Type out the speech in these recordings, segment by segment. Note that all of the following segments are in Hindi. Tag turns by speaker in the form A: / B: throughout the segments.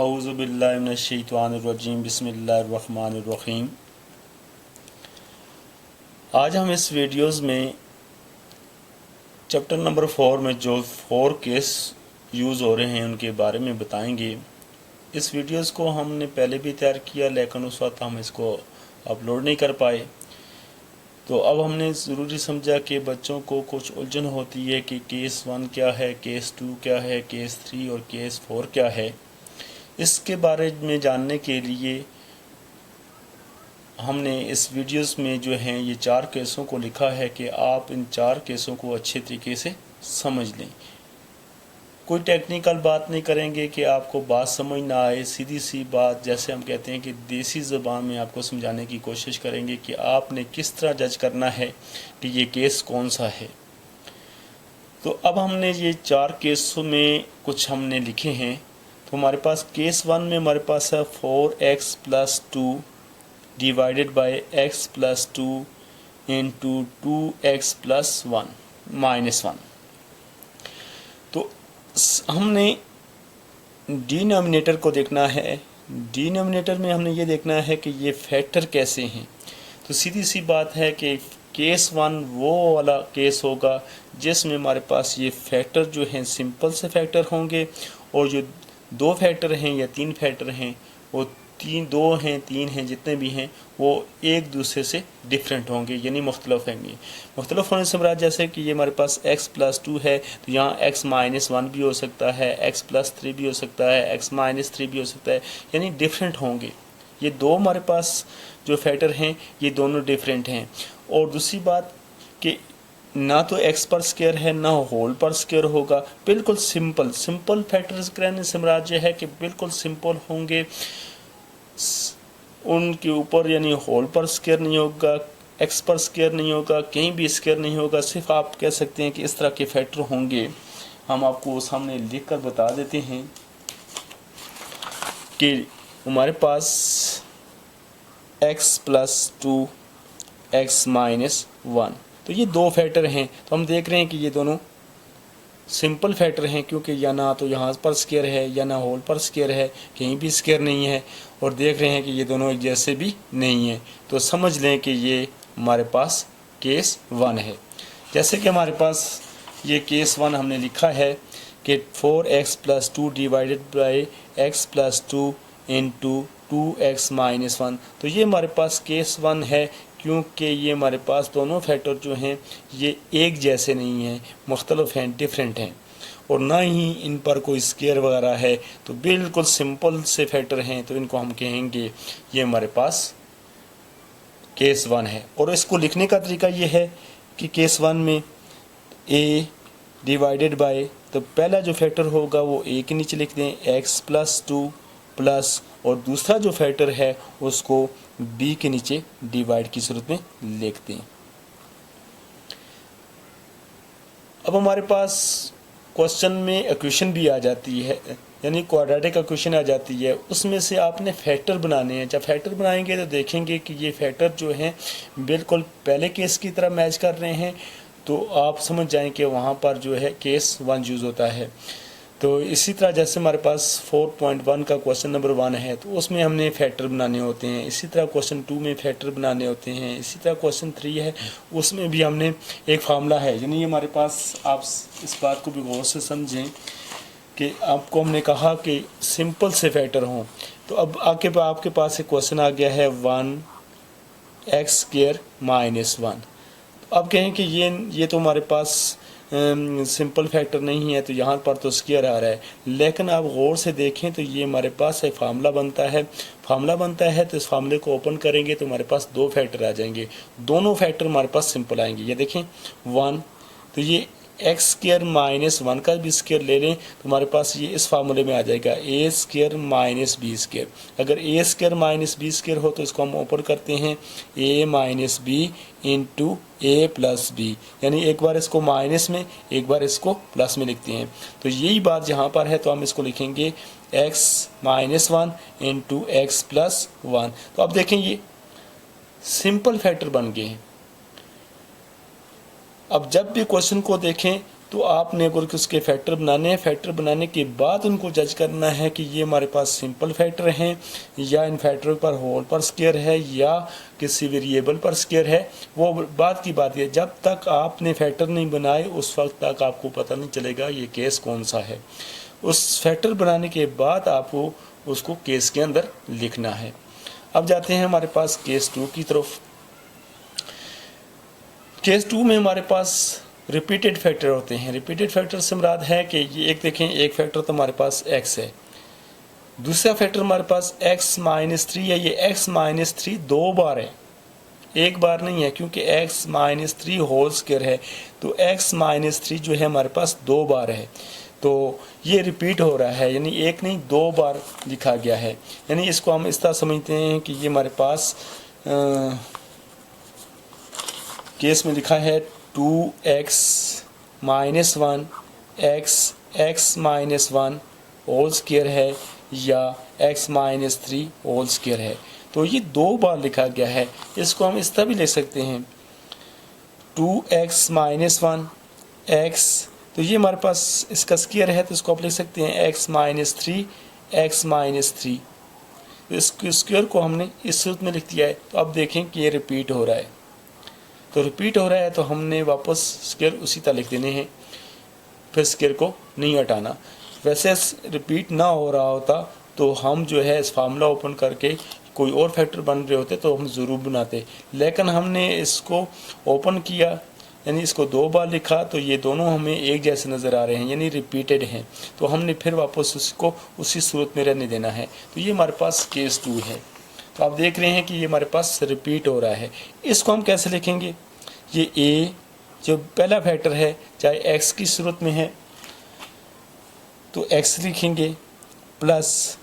A: औज़ु बिल्लाहि मिनश्शैतानिर्रजीम बिस्मिल्लाहिर्रहमानिर्रहीम। आज हम इस वीडियोज़ में चैप्टर नंबर 4 में जो 4 केस यूज़ हो रहे हैं उनके बारे में बताएंगे। इस वीडियोज़ को हमने पहले भी तैयार किया, लेकिन उस वक्त हम इसको अपलोड नहीं कर पाए। तो अब हमने ज़रूरी समझा कि बच्चों को कुछ उलझन होती है कि केस 1 क्या है, केस 2 क्या है, केस 3 और केस 4 क्या है। इसके बारे में जानने के लिए हमने इस वीडियोस में जो हैं ये 4 केसों को लिखा है कि आप इन 4 केसों को अच्छे तरीके से समझ लें। कोई टेक्निकल बात नहीं करेंगे कि आपको बात समझ ना आए, सीधी सी बात, जैसे हम कहते हैं कि देसी ज़बान में आपको समझाने की कोशिश करेंगे कि आपने किस तरह जज करना है कि ये केस कौन सा है। तो अब हमने ये 4 केसों में कुछ हमने लिखे हैं। तो हमारे पास केस 1 में हमारे पास है 4x + 2 divided by x + 2 into 2x + 1 -1। तो हमने डिनोमिनेटर को देखना है। डिनोमिनेटर में हमने ये देखना है कि ये फैक्टर कैसे हैं। तो सीधी सी बात है कि केस 1 वो वाला केस होगा जिसमें हमारे पास ये फैक्टर जो हैं सिंपल से फैक्टर होंगे, और जो 2 फैक्टर हैं या 3 फैक्टर हैं वो 2 हैं 3 हैं, जितने भी हैं वो एक दूसरे से डिफरेंट होंगे, यानी मुख्तलिफ होंगे। मुख्तलिफ होने से मुराद जैसे कि ये हमारे पास x + 2 है तो यहाँ x - 1 भी हो सकता है, x + 3 भी हो सकता है, x - 3 भी हो सकता है, यानी डिफरेंट होंगे। ये 2 हमारे पास जो फैक्टर हैं ये दोनों डिफरेंट हैं। और दूसरी बात कि ना तो x पर स्क्वायर है ना होल पर स्क्वायर होगा, बिल्कुल सिंपल फैक्टर्स कहने से मुराद ये है कि बिल्कुल सिंपल होंगे, उनके ऊपर यानी होल पर स्क्वायर नहीं होगा, x पर स्क्वायर नहीं होगा, कहीं भी स्क्वायर नहीं होगा। सिर्फ आप कह सकते हैं कि इस तरह के फैक्टर होंगे। हम आपको सामने लिख कर बता देते हैं कि हमारे पास x + 2 x - 1, तो ये 2 फैक्टर हैं। तो हम देख रहे हैं कि ये दोनों सिंपल फैक्टर हैं, क्योंकि या ना तो यहाँ पर स्क्वायर है या ना होल पर स्क्वायर है, कहीं भी स्क्वायर नहीं है। और देख रहे हैं कि ये दोनों एक जैसे भी नहीं हैं। तो समझ लें कि ये हमारे पास केस 1 है। जैसे कि हमारे पास ये केस 1 हमने लिखा है कि 4x + 2 divided by x + 2 into 2x - 1। तो ये हमारे पास केस 1 है, क्योंकि ये हमारे पास दोनों फैक्टर जो हैं ये एक जैसे नहीं हैं, मुख्तलिफ हैं, डिफरेंट हैं, और ना ही इन पर कोई स्क्वायर वगैरह है। तो बिल्कुल सिंपल से फैक्टर हैं, तो इनको हम कहेंगे ये हमारे पास केस 1 है। और इसको लिखने का तरीका ये है कि केस 1 में a डिवाइडेड बाय, तो पहला जो फैक्टर होगा वो a के नीचे लिख दें, x + 2 प्लस, और दूसरा जो फैक्टर है उसको b के नीचे डिवाइड की सूरत में लिख दें। अब हमारे पास क्वेश्चन में इक्वेशन भी आ जाती है, यानी क्वाड्रेटिक इक्वेशन आ जाती है। उसमें से आपने फैक्टर बनाने हैं। जब फैक्टर बनाएंगे तो देखेंगे कि ये फैक्टर जो हैं बिल्कुल पहले केस की तरह मैच कर रहे हैं, तो आप समझ जाएं कि वहाँ पर जो है केस 1 यूज़ होता है। तो इसी तरह जैसे हमारे पास 4.1 का क्वेश्चन नंबर 1 है तो उसमें हमने फैक्टर बनाने होते हैं। इसी तरह क्वेश्चन 2 में फैक्टर बनाने होते हैं। इसी तरह क्वेश्चन 3 है, उसमें भी हमने एक फार्मूला है। यानी हमारे पास, आप इस बात को भी गौर से समझें कि आपको हमने कहा कि सिंपल से फैक्टर हों। तो अब आपके पास एक क्वेश्चन आ गया है 1x² - 1। अब कहें कि ये तो हमारे पास सिंपल फैक्टर नहीं है, तो यहाँ पर तो स्क्वायर आ रहा है। लेकिन आप गौर से देखें तो ये हमारे पास एक फार्मूला बनता है। तो इस फार्मूले को ओपन करेंगे तो हमारे पास 2 फैक्टर आ जाएंगे। दोनों फैक्टर हमारे पास सिंपल आएंगे। ये देखें 1, तो ये x² - 1 का भी स्क्वायर ले लें तो हमारे पास ये इस फार्मूले में आ जाएगा a² - b²। अगर a² - b² हो तो इसको हम ओपन करते हैं a - b into a + b, यानी एक बार इसको माइनस में एक बार इसको प्लस में लिखते हैं। तो यही बात यहाँ पर है, तो हम इसको लिखेंगे x - 1 इंटू x + 1। तो अब देखें ये सिंपल फैक्टर बन गए हैं। अब जब भी क्वेश्चन को देखें तो आपने अगर उसके फैक्टर बनाने हैं, फैक्टर बनाने के बाद उनको जज करना है कि ये हमारे पास सिंपल फैक्टर हैं या इन फैक्टर पर होल पर स्क्वायर है या किसी वेरिएबल पर स्क्वायर है, वो बात की बात है। जब तक आपने फैक्टर नहीं बनाए उस वक्त तक आपको पता नहीं चलेगा ये केस कौन सा है। उस फैक्टर बनाने के बाद आपको उसको केस के अंदर लिखना है। अब जाते हैं हमारे पास केस 2 की तरफ। केस 2 में हमारे पास रिपीटेड फैक्टर होते हैं। रिपीटेड फैक्टर से मुराद है कि ये एक देखें, एक फैक्टर तो हमारे पास x है, दूसरा फैक्टर हमारे पास x-3 है। ये x-3 दो बार है, एक बार नहीं है, क्योंकि x-3 होल स्क्वायर है तो x-3 जो है हमारे पास दो बार है। तो ये रिपीट हो रहा है, यानी एक नहीं दो बार लिखा गया है। यानी इसको हम इस तरह समझते हैं कि ये हमारे पास केस में लिखा है 2x-1 x-1 होल स्क्वायर है या x-3 होल स्क्वायर है। तो ये दो बार लिखा गया है। इसको हम इस तरह भी लिख सकते हैं 2x-1 x, तो ये हमारे पास इसका स्क्वायर है, तो इसको आप लिख सकते हैं x-3 x-3। तो इस स्क्वायर को हमने इस सूरत में लिख दिया है। तो अब देखें कि ये रिपीट हो रहा है, तो रिपीट हो रहा है तो हमने वापस स्क्वायर उसी तरह लिख देने हैं, फिर स्क्वायर को नहीं हटाना। वैसे रिपीट ना हो रहा होता तो हम जो है इस फार्मूला ओपन करके कोई और फैक्टर बन रहे होते तो हम ज़रूर बनाते, लेकिन हमने इसको ओपन किया यानी इसको दो बार लिखा तो ये दोनों हमें एक जैसे नज़र आ रहे हैं, यानी रिपीटेड हैं। तो हमने फिर वापस उसको उसी सूरत में रहने देना है। तो ये हमारे पास केस 2 है। तो आप देख रहे हैं कि ये हमारे पास रिपीट हो रहा है। इसको हम कैसे लिखेंगे? ये a जो पहला फैक्टर है, चाहे x की सूरत में है तो x लिखेंगे, प्लस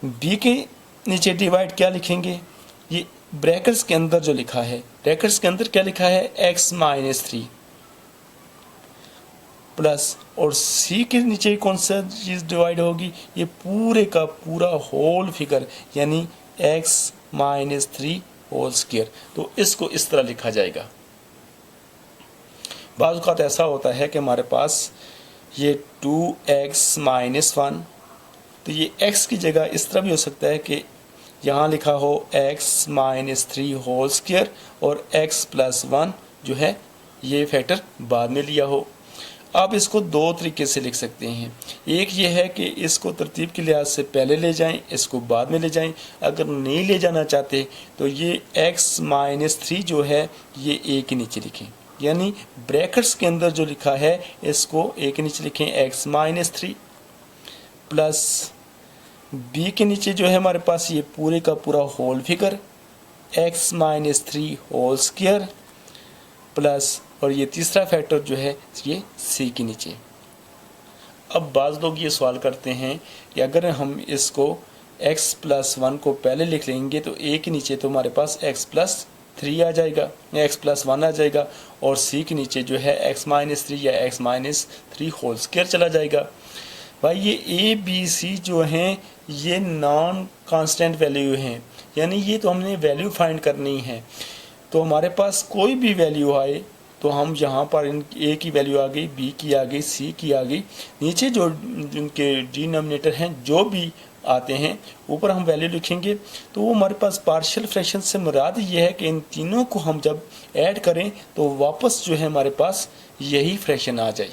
A: b के नीचे डिवाइड क्या लिखेंगे? ये ब्रैकेट्स के अंदर जो लिखा है, ब्रैकेट्स के अंदर क्या लिखा है? x-3 प्लस, और c के नीचे कौन सा चीज़ डिवाइड होगी? ये पूरे का पूरा होल फिगर यानी x-3 होल स्क्वायर। तो इसको इस तरह लिखा जाएगा। बाज़ औक़ात ऐसा होता है कि हमारे पास ये 2x-1, तो ये x की जगह इस तरह भी हो सकता है कि यहाँ लिखा हो x-3 होल स्क्वायर और x+1 जो है ये फैक्टर बाद में लिया हो। आप इसको दो तरीके से लिख सकते हैं। एक ये है कि इसको तरतीब के लिहाज से पहले ले जाएं, इसको बाद में ले जाएं। अगर नहीं ले जाना चाहते तो ये x-3 जो है ये a के नीचे लिखें, यानी ब्रैकेट्स के अंदर जो लिखा है इसको a के नीचे लिखें x-3, प्लस b के नीचे जो है हमारे पास ये पूरे का पूरा whole figure x-3 whole square, plus, और ये तीसरा फैक्टर जो है ये c के नीचे। अब बाज़ लोग ये सवाल करते हैं कि अगर हम इसको x+1 को पहले लिख लेंगे तो a के नीचे तो हमारे पास x+3 आ जाएगा या x+1 आ जाएगा, और c के नीचे जो है x-3 या x-3 होल स्क्वायर चला जाएगा। भाई ये a b c जो हैं ये नॉन कांस्टेंट वैल्यू हैं, यानी ये तो हमने वैल्यू फाइंड करनी है। तो हमारे पास कोई भी वैल्यू आए तो हम यहाँ पर इन a की वैल्यू आ गई, b की आ गई, c की आ गई, नीचे जो इनके डिनोमिनेटर हैं जो भी आते हैं ऊपर हम वैल्यू लिखेंगे। तो वो हमारे पास पार्शियल फ्रैक्शन से मुराद ये है कि इन तीनों को हम जब ऐड करें तो वापस जो है हमारे पास यही फ्रैक्शन आ जाए,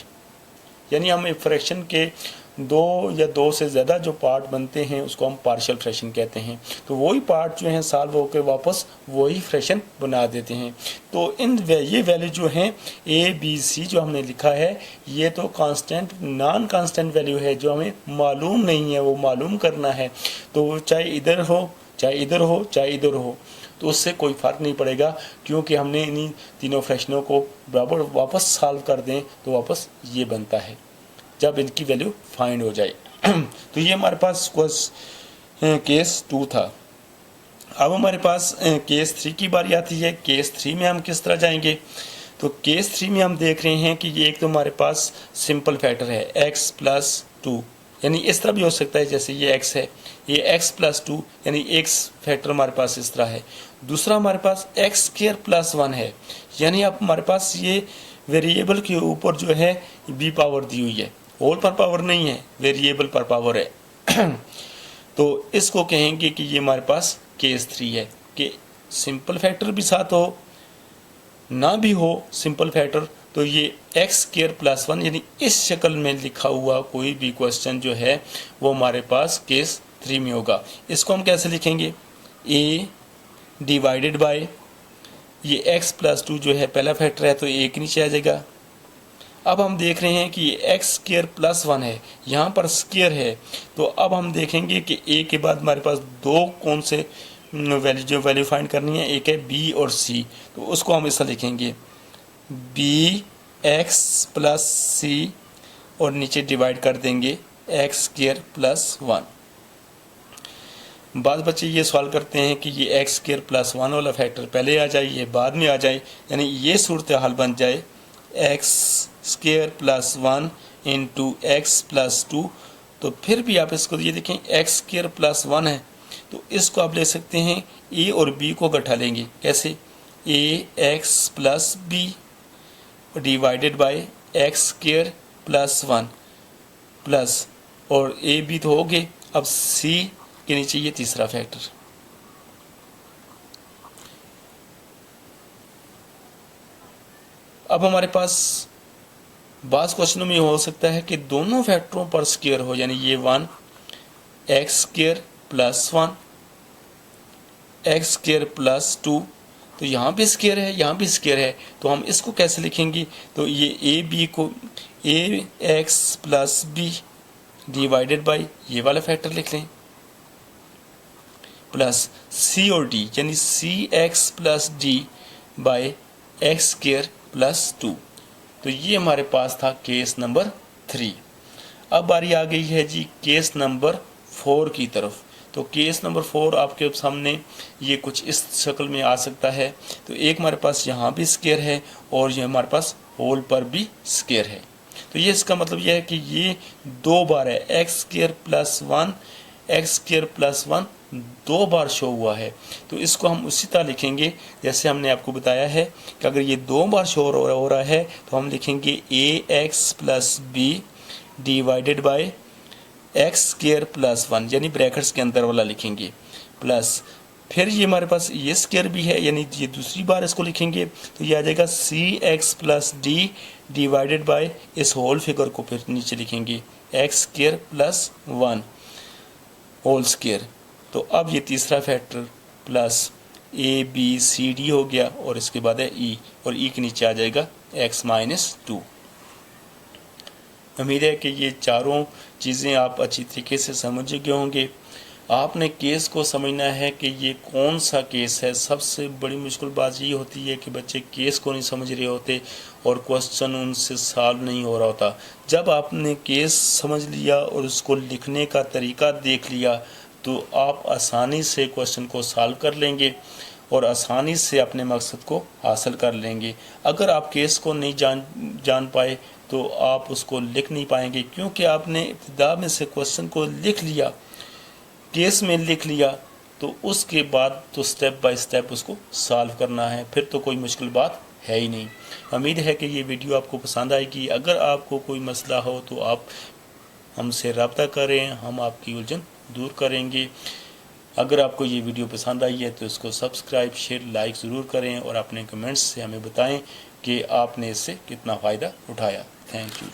A: यानी हम एक फ्रैक्शन के दो या दो से ज़्यादा जो पार्ट बनते हैं उसको हम पार्शियल फ्रैक्शन कहते हैं। तो वही पार्ट जो हैं सॉल्व होकर वापस वही फ्रैक्शन बना देते हैं। तो ये वैल्यू जो हैं a b c जो हमने लिखा है ये तो कांस्टेंट नॉन कांस्टेंट वैल्यू है जो हमें मालूम नहीं है, वो मालूम करना है। तो चाहे इधर हो चाहे इधर हो चाहे इधर हो तो उससे कोई फ़र्क नहीं पड़ेगा, क्योंकि हमने इन्हीं तीनों फ्रैक्शनों को बराबर वापस सॉल्व कर दें तो वापस ये बनता है जब इनकी वैल्यू फाइंड हो जाए। तो ये हमारे पास केस 2 था। अब हमारे पास केस 3 की बारी आती है। केस 3 में हम किस तरह जाएंगे? तो केस 3 में हम देख रहे हैं कि ये एक तो हमारे पास सिंपल फैक्टर है x+2, यानी इस तरह भी हो सकता है जैसे ये x है, ये x+2 यानी x फैक्टर हमारे पास इस तरह है। दूसरा हमारे पास x² + 1 है, यानी अब हमारे पास ये वेरिएबल के ऊपर जो है बी पावर दी हुई है, होल पर पावर नहीं है, वेरिएबल पर पावर है। तो इसको कहेंगे कि ये हमारे पास केस 3 है कि सिंपल फैक्टर भी साथ हो ना भी हो सिंपल फैक्टर, तो ये एक्स स्क्वायर प्लस 1 यानी इस शक्ल में लिखा हुआ कोई भी क्वेश्चन जो है वो हमारे पास केस 3 में होगा। इसको हम कैसे लिखेंगे, ए डिवाइडेड बाय ये एक्स प्लस 2 जो है पहला फैक्टर है तो ए के नीचे आ जाएगा। अब हम देख रहे हैं कि ये एक्स स्क्वायर प्लस 1 है, यहाँ पर स्क्वायर है, तो अब हम देखेंगे कि ए के बाद हमारे पास दो कौन से वैल्यू फाइंड करनी है, एक है बी और सी, तो उसको हम ऐसा लिखेंगे बी एक्स प्लस सी और नीचे डिवाइड कर देंगे एक्स स्क्वायर प्लस 1। बाद बच्चे ये सवाल करते हैं कि ये एक्स स्क्वायर प्लस 1 वाला फैक्टर पहले आ जाए ये बाद में आ जाए, यानी ये सूरत हाल बन जाए x square plus 1 into x plus 2। तो फिर भी आप इसको ये देखें एक्स स्क्वायर प्लस 1 है, तो इसको आप ले सकते हैं ए और बी को इकट्ठा लेंगे, कैसे A X plus B divided by X square plus 1 plus, और ए बी तो हो गए, अब सी के नीचे ये तीसरा फैक्टर। अब हमारे पास बास क्वेश्चनों में हो सकता है कि दोनों फैक्टरों पर स्क्वायर हो, यानी ये 1 x square plus 1 x square plus 2, तो यहाँ भी स्क्वायर है यहाँ भी स्क्वायर है, तो हम इसको कैसे लिखेंगे, तो ये ए बी को A X plus B divided by ये वाला फैक्टर लिख लें प्लस सी और डी यानी C X plus D by X square plus 2। तो ये हमारे पास था केस नंबर 3। अब बारी आ गई है जी केस नंबर 4 की तरफ। तो केस नंबर 4 आपके सामने ये कुछ इस शक्ल में आ सकता है। तो एक हमारे पास यहाँ भी स्क्वायर है और ये हमारे पास होल पर भी स्क्वायर है। तो ये इसका मतलब ये है कि ये 2 बार है, x square plus 1 x square plus 1 2 बार शो हुआ है। तो इसको हम उसी तरह लिखेंगे जैसे हमने आपको बताया है कि अगर ये 2 बार शो हो रहा है तो हम लिखेंगे A X plus B divided by X square plus 1 यानी ब्रैकेट्स के अंदर वाला लिखेंगे प्लस, फिर ये हमारे पास ये स्क्वायर भी है यानी ये दूसरी बार इसको लिखेंगे तो ये आ जाएगा C X plus D divided by इस होल फिगर को फिर नीचे लिखेंगे X square plus 1 whole square. तो अब ये तीसरा factor plus A B C D हो गया और इसके बाद है ई और ई के नीचे आ जाएगा एक्स माइनस 2। उम्मीद है कि ये चारों चीज़ें आप अच्छी तरीके से समझ गए होंगे। आपने केस को समझना है कि ये कौन सा केस है। सबसे बड़ी मुश्किल बात ये होती है कि बच्चे केस को नहीं समझ रहे होते और क्वेश्चन उनसे सॉल्व नहीं हो रहा होता। जब आपने केस समझ लिया और उसको लिखने का तरीका देख लिया तो आप आसानी से क्वेश्चन को सॉल्व कर लेंगे और आसानी से अपने मकसद को हासिल कर लेंगे। अगर आप केस को नहीं जान पाए तो आप उसको लिख नहीं पाएंगे, क्योंकि आपने इब्तिदा में से क्वेश्चन को लिख लिया, केस में लिख लिया, तो उसके बाद तो स्टेप बाय स्टेप उसको सॉल्व करना है, फिर तो कोई मुश्किल बात है ही नहीं। उम्मीद है कि ये वीडियो आपको पसंद आएगी। अगर आपको कोई मसला हो तो आप हमसे रब्ता करें, हम आपकी उलझन दूर करेंगे। अगर आपको ये वीडियो पसंद आई है तो इसको सब्सक्राइब शेयर लाइक ज़रूर करें और अपने कमेंट्स से हमें बताएं कि आपने इससे कितना फ़ायदा उठाया। Thank you.